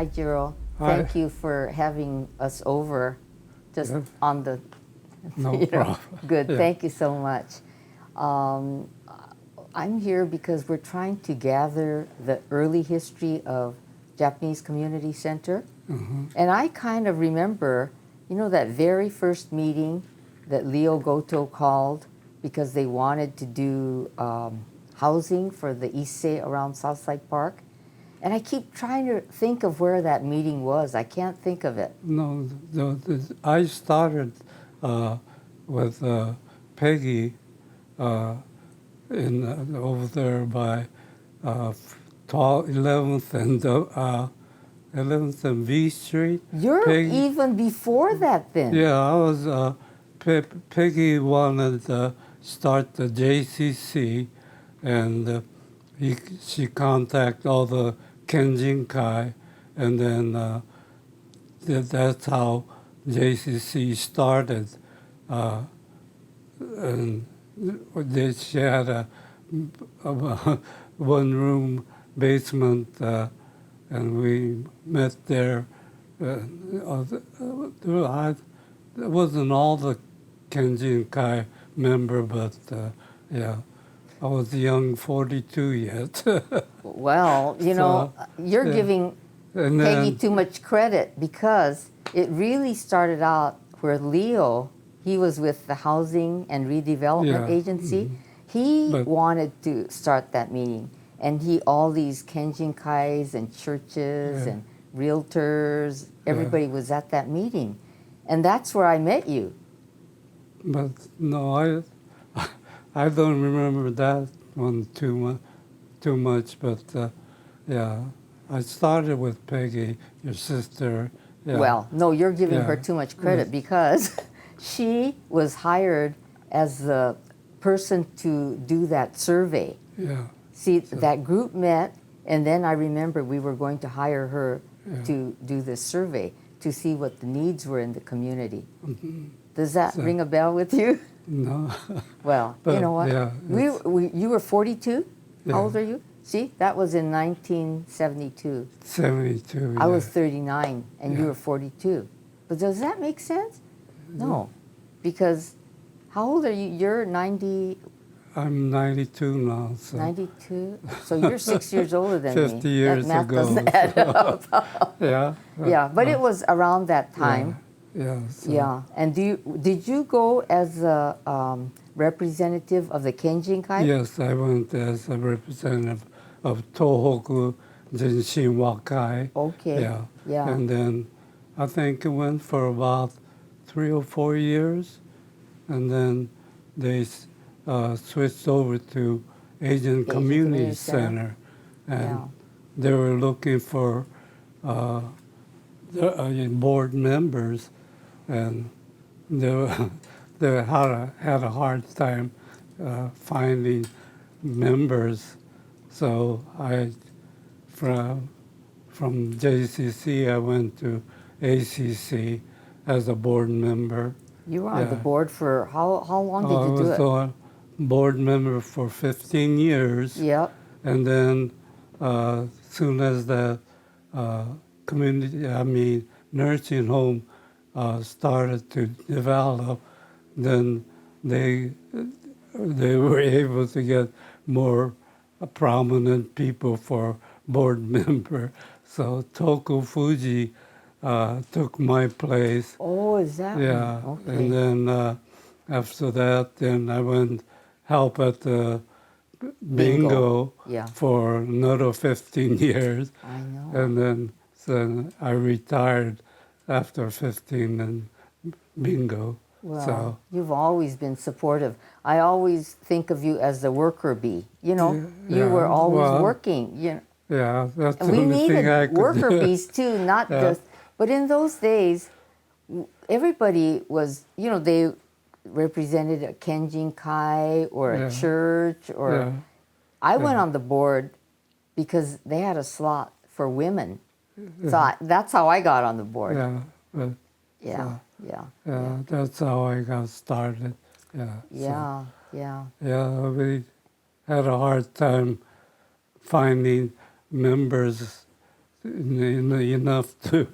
Hi, Jiro. Hi. Thank you for having us over just Yeah. on the, No you know, problem. good. Yeah. Thank you so much. Um, I'm here because we're trying to gather the early history of Japanese Community Center. And I kind of remember, that very first meeting that Leo Goto called because they wanted to do housing for the Issei around Southside Park. And I keep trying to think of where that meeting was. I can't think of it. No, I started with Peggy over there by 11th and 11th and V Street. You're Peggy, even before that then. yeah, I was. Peggy wanted to start the JCC, and she contacted all the Kenjinkai, and then that's how JCC started. And she had a one-room basement, and we met there. It wasn't all the Kenjinkai member, but yeah, I was young, 42 yet. Well, you're yeah. giving And Peggy then, too much credit because it really started out where Leo, he was with the Housing and Redevelopment Yeah. Agency. He But- wanted to start that meeting. And all these Kenjinkais and churches Yeah. and realtors, everybody was at that meeting. And that's where I met you. but no, I don't remember that one too much. But yeah, I started with Peggy, your sister. Yeah. Well, no, you're giving her Yeah. too much credit because she was hired as the person to do that survey. Yeah. See, that group met, and then I remember we were going to hire her Yeah. to do this survey to see what the needs were in the community. Does that So- ring a bell with you? No. Well, you But, know what? yeah, You were 42? Yeah. How old are you? See, that was in 1972. 72. I yeah. was 39 and you Yeah. were 42. But does that make sense? No. Because how old are you? You're 90, I'm 92 now, so 92? So you're 6 years older than me. 50 years that math ago. doesn't add up. yeah. Yeah, but it was around that time. Yeah. So, Yeah. And did you go as a representative of the Kenjinkai? Yes, I went as a representative of Tohoku Genshin Wakai. Okay. Yeah. Yeah. And then I think it went for about 3 or 4 years, and then they switched over to Asian Community Center, and Yeah. they were looking for board members, and they, they had a hard time finding members. So from JCC, I went to ACC as a board member. You were on the Yeah. board for how long did I you do was it? a board member for 15 years. Yep. And then soon as the nursing home started to develop, then they were able to get more prominent people for board member. So Toku Fuji took my place. Oh, is that Yeah, one? Okay. and then after that, then I went help at the bingo Yeah. for another 15 years. I know. And then so I retired after 15 and bingo. Well, So you've always been supportive. I always think of you as the worker bee. You Yeah, were always well, working. yeah, that's the And we only thing I needed could worker do. bees too, not Yeah. just. But in those days, everybody was, they represented a Kenjinkai or a Yeah. church or. Yeah. I went on the board because they had a slot for women. So that's how I got on the board. Yeah, but Yeah, yeah, yeah, that's how I got started. Yeah. yeah, yeah. Yeah, we had a hard time finding members enough to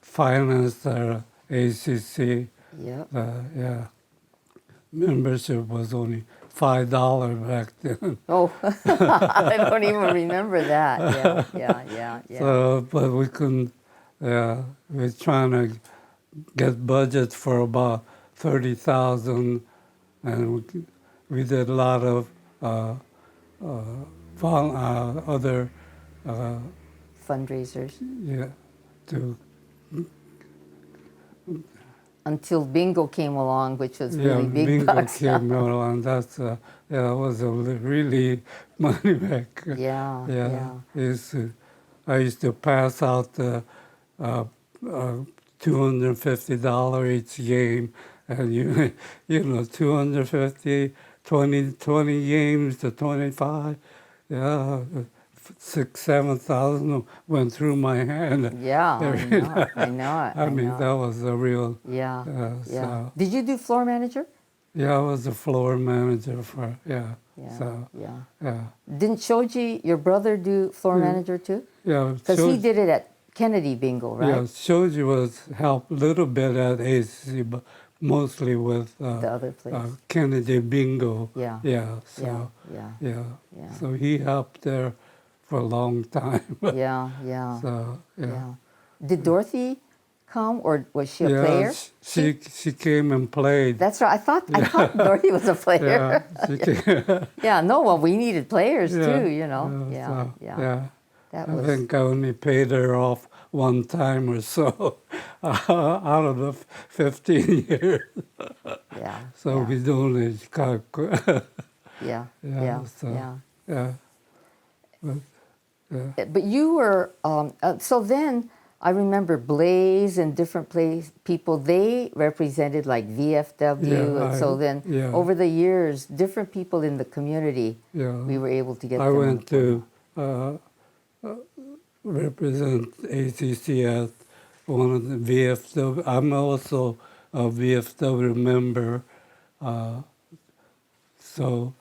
finance our ACC. Yep. Yeah, membership was only $5 back then. Oh, I don't even remember that. Yeah. So, but we couldn't. Yeah, we're trying to get budget for about 30,000, and we did a lot of other Fundraisers. yeah to Until bingo came along, which was really big bingo bucks. came along. That's that was a really money maker. Yeah. I used to pass out the uh, $250 each game, and you know 250, 20 games to 25, yeah, 7,000 went through my hand. Yeah, every night. I know it. I mean, know it. that was a real. Yeah. So, Did you do floor manager? yeah, I was the floor manager for So yeah. Didn't Shoji, your brother, do floor manager too? Yeah, Because he did it at Kennedy Bingo, right? Yeah, Shoji was helped a little bit at ACC, but mostly with The other place. Kennedy Bingo. Yeah. So Yeah. so he helped there for a long time. Yeah. So Yeah. Did Dorothy come, or was she a player? She came and played. That's right. I thought Dorothy was a player. Yeah, she came. Yeah. No. Well, we needed players too. You know. So, Yeah. That I was. think I only paid her off one time or so out of the 15 years. Yeah. So yeah. we only got, Yeah. so, Yeah. yeah. But, yeah. But you were so then. I remember Blaze and different people. They represented like VFW, Yeah, and so then over the years, different people in the community, we were able to get. I them went to represent ACC at one of the VFW. I'm also a VFW member, so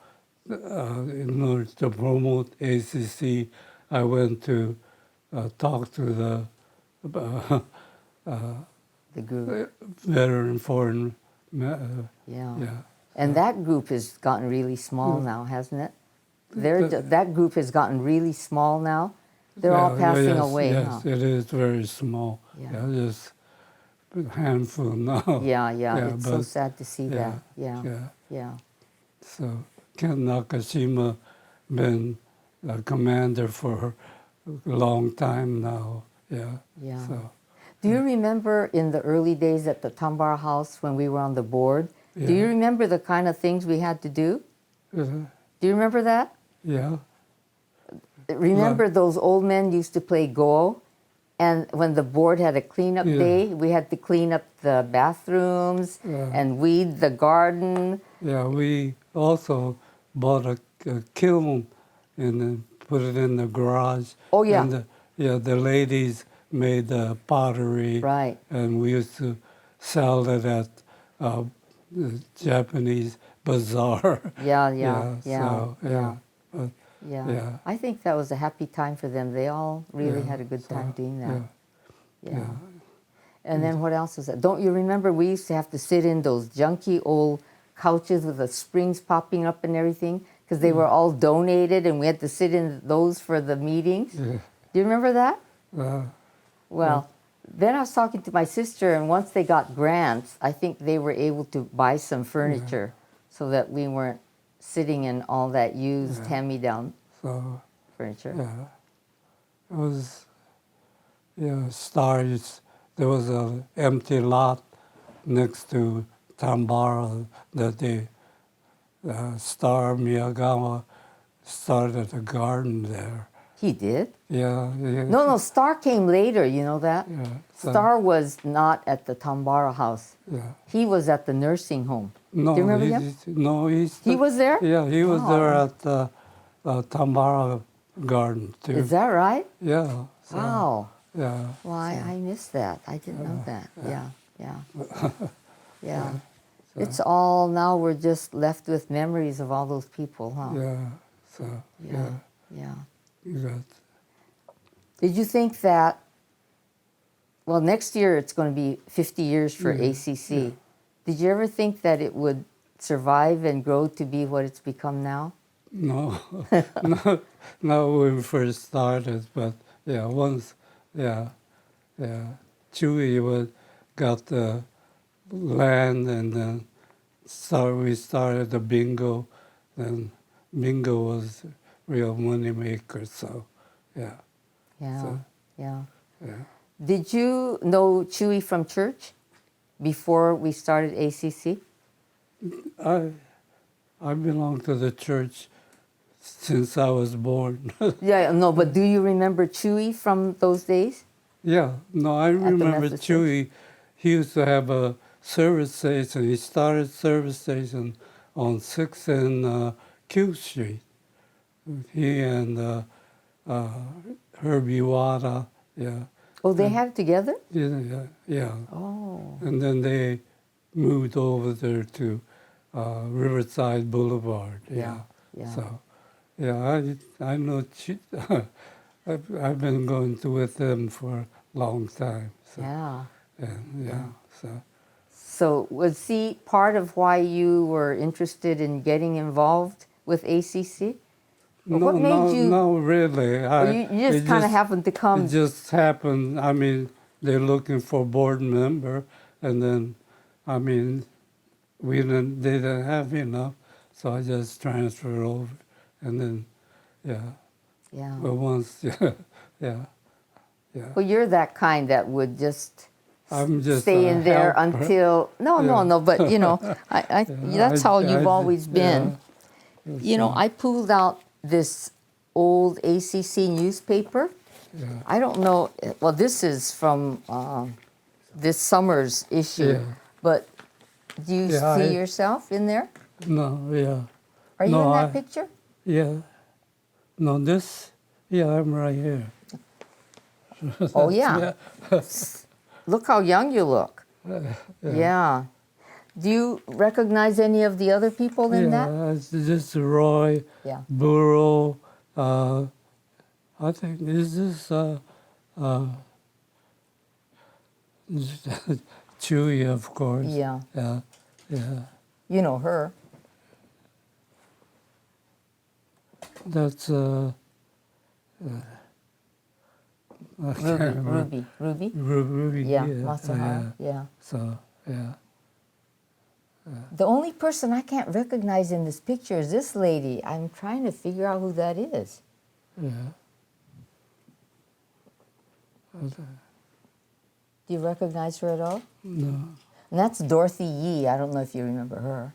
in order to promote ACC, I went to talk to the group. veteran foreign. Yeah. And that group has gotten really small now, hasn't it? That group has gotten really small now. They're all passing away. Yes, huh? it is very small. Yeah. Just a handful now. Yeah. It's so sad to see that. Yeah. So Ken Nakashima been a commander for a long time now. Yeah. So, Do you remember in the early days at the Tambara House when we were on the board? Do you remember the kind of things we had to do? Do you remember that? Yeah. Remember those old men used to play go, and when the board had a cleanup day, we had to clean up the bathrooms and weed the garden. Yeah, we also bought a kiln and then put it in the garage. Oh, yeah. And the ladies made the pottery. Right. And we used to sell it at the Japanese bazaar. Yeah. So, But, Yeah. I think that was a happy time for them. They all really had a good time doing that. Yeah. And then what else was that? Don't you remember we used to have to sit in those junky old couches with the springs popping up and everything because they were all donated and we had to sit in those for the meetings? Yeah. Do you remember that? Well, then I was talking to my sister, and once they got grants, I think they were able to buy some furniture so that we weren't sitting in all that used hand-me-down furniture. Yeah. It was, stars. There was an empty lot next to Tambara that the Star Miyagawa started a garden there. He did? Yeah. No, Star came later, you know that? Yeah. Star was not at the Tambara house. Yeah. He was at the nursing home. No, Do you remember him? No, He was there? Yeah, he was there at the Tambara garden too. Is that right? Yeah. So, Wow. Yeah. Well, I missed that. I didn't know that. Yeah. It's all, now we're just left with memories of all those people, huh? Yeah. So, Yeah. you got. Did you think that, well, next year it's going to be 50 years for ACC. yeah. Did you ever think that it would survive and grow to be what it's become now? No, not when we first started, but yeah, once, yeah, yeah. Chewy got the land, and then we started the bingo, and bingo was real money maker. So, yeah, Yeah, so, yeah. yeah. Did you know Chewy from church before we started ACC? I belong to the church since I was born. Yeah, no, but do you remember Chewy from those days? Yeah, no, I the remember Methodist Church? Chewy. He used to have a service station. He started service station on 6th and Q Street. He and Herbie Wada, yeah. Oh, they And- had it together? yeah. Oh, And then they moved over there to Riverside Boulevard. yeah, yeah. So, yeah, I know. I've been going with them for a long time. So, Yeah. and, Yeah. So. So was he part of why you were interested in getting involved with ACC? Or what made you? No, really. Or you just kind of happened to come. It just happened. I mean, they're looking for a board member, and then, I mean, they didn't have enough, so I just transferred over, and then, yeah. Yeah. But once, yeah. Well, you're that kind that would just I'm just stay a in there helper. until. No, Yeah. no. But you know, that's how you've always been. Yeah. You know, I pulled out this old ACC newspaper. Yeah. I don't know. Well, this is from this summer's issue. Yeah. But do you Yeah, see yourself in there? No, yeah. Are you No, in that picture? Yeah. No, I'm right here. Oh, yeah. Look how young you look. Yeah. Do you recognize any of the other people in that? Yeah, it's just Roy, Yeah. Burrow, I think, is this Chewy, of course. Yeah. Yeah, yeah. You know her. That's, I can't remember. Ruby. Ruby, Yeah, Matsuhara. Yeah. So, yeah. The only person I can't recognize in this picture is this lady. I'm trying to figure out who that is. Yeah. Do you recognize her at all? No. And that's Dorothy Yee. I don't know if you remember her.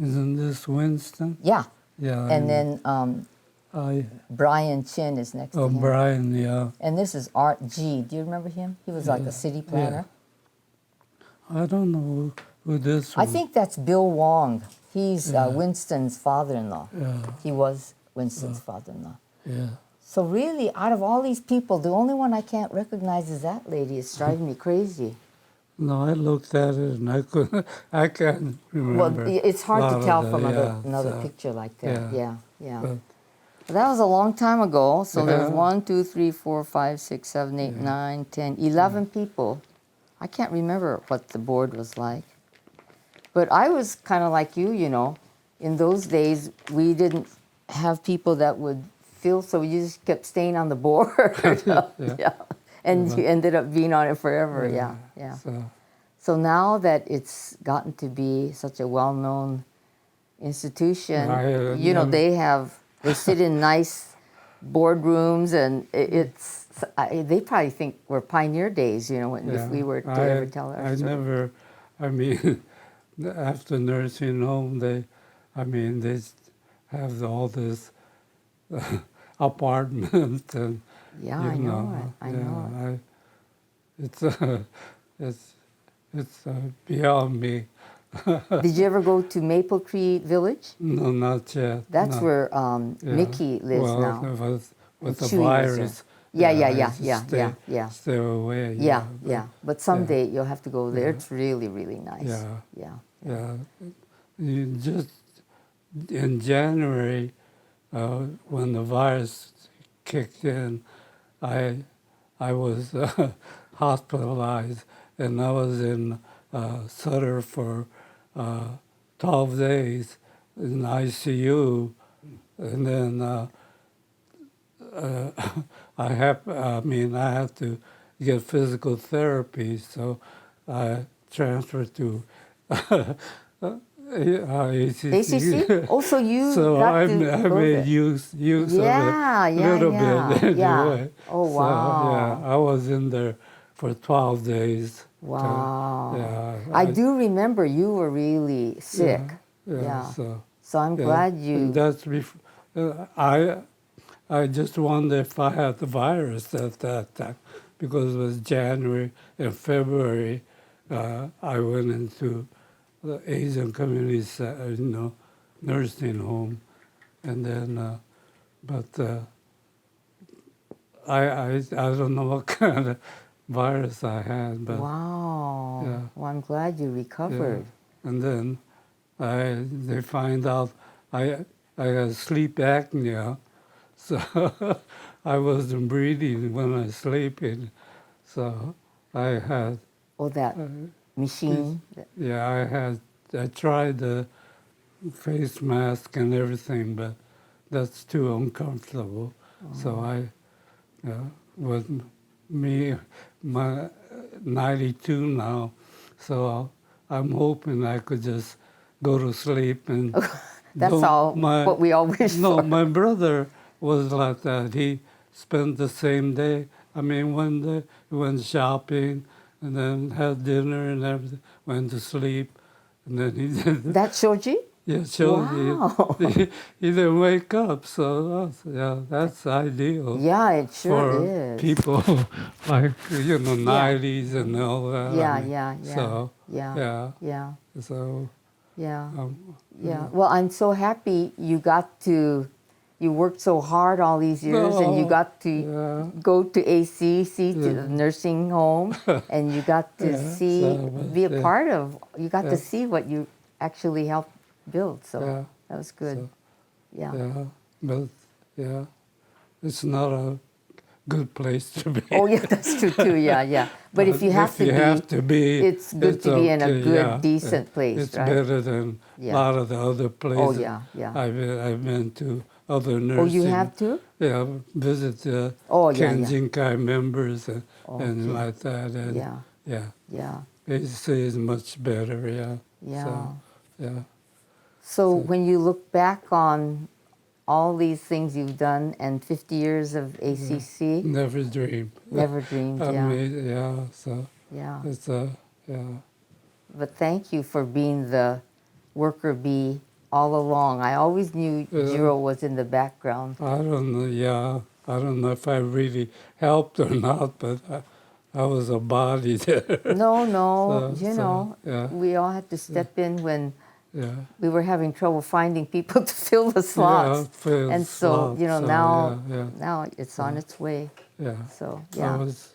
Isn't this Winston? Yeah. Yeah. And then Brian Chin is next to him. Brian, yeah. And this is Art G. Do you remember him? He was like a city planner. I don't know who this I was. think that's Bill Wong. He's Winston's father-in-law. Yeah, He was Winston's father-in-law. yeah. So really, out of all these people, the only one I can't recognize is that lady. It's driving me crazy. No, I looked at it and I can't remember. Well, it's hard to tell from another so, picture like that. yeah. Yeah. But, That was a long time ago. So there's Yeah. 1, 2, 3, 4, 5, 6, 7, 8, 9, 10, 11 people. I can't remember what the board was like. But I was kind of like you, you know. In those days, we didn't have people that would fill, so you just kept staying on the board. Yeah. And you ended up being on it forever. Yeah. So now that it's gotten to be such a well-known institution, you know, they sit in nice boardrooms, and they probably think we're pioneer days, you know, if we were to ever tell our story. I mean, after nursing home, they have all this apartment and, Yeah, I know it. I know it. It's beyond me. Did you ever go to Maple Tree Village? No, not yet. That's no. where Mickey lives now. With the Chewy lives virus. there. Yeah. Yeah. Stay away. Yeah. But someday you'll have to go there. It's really, really nice. Yeah. You just in January, when the virus kicked in, I I was hospitalized, and I was in Sutter for 12 days in ICU, and then I had to get physical therapy, so I transferred to ACC? ACC. Oh, so you So got I to go made there. use Yeah, of it a yeah, little yeah, bit yeah. anyway. Oh, So yeah, wow. I was in there for 12 days. Wow. Yeah, I do remember you were really yeah, sick. yeah. Yeah. So So I'm yeah, glad and you. that's I just wonder if I had the virus at that time, because it was January and February. I went into the Asian community, nursing home, and then, I don't know what kind of virus I had, but Wow. yeah, Well, I'm glad you yeah, recovered. and then they find out I had sleep apnea, so I wasn't breathing when I was sleeping. So I had, Oh, that uh, machine. yeah, I tried the face mask and everything, but that's too uncomfortable. So Oh. with me, my 92 now, so I'm hoping I could just go to sleep and That's don't, all what we all wish no, for. my brother was like that. He spent the same day. I mean, one day he went shopping and then had dinner and everything, went to sleep, and then he did, That Shoji? yeah, so Wow. he didn't wake up. So that's ideal Yeah, it sure for is. people like, Yeah. 90s and all that. I Yeah, mean, yeah, yeah, so, yeah, yeah, yeah, so, yeah, yeah. yeah. Well, I'm so happy you worked so hard all these years and you No, got to yeah, go to ACC, to the yeah, nursing home, and you got to yeah, so, be a but, yeah, part of, you got to yeah, see what you actually helped build. So yeah, that was good. so, Yeah. yeah, but, yeah, it's not a good place to be. Oh, yeah, that's true too. Yeah, yeah. But But if you have if to you be, have to be, it's good it's to be in a okay. good, Yeah, decent place, it's right? better than a Yeah. lot of the other Oh, places yeah, yeah. I've been to. Other Oh, you nursing, have to? yeah, visit Oh, yeah, yeah. Kenjinkai members and Okay. like that, and Yeah, yeah, yeah, AC is much better. Yeah, yeah. so yeah, So so when you look back on all these things you've done and 50 years of yeah. ACC, Never dreamed. never dreamed, I yeah, mean, yeah, so yeah. it's yeah. But thank you for being the worker bee all along. I always knew Yeah. Jiro was in the background. I don't know. Yeah, I don't know if I really helped or not, but I was a body there. No, no, So yeah, we all had to yeah, step in when yeah, we were having trouble finding people to fill the yeah. slots. For And so, slot. So now it's on its way. yeah. So, I yeah, was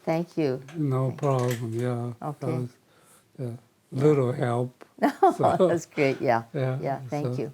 thank you. no problem. Yeah, I Okay, was yeah. little help. So That's great, yeah. yeah, Yeah, thank so you.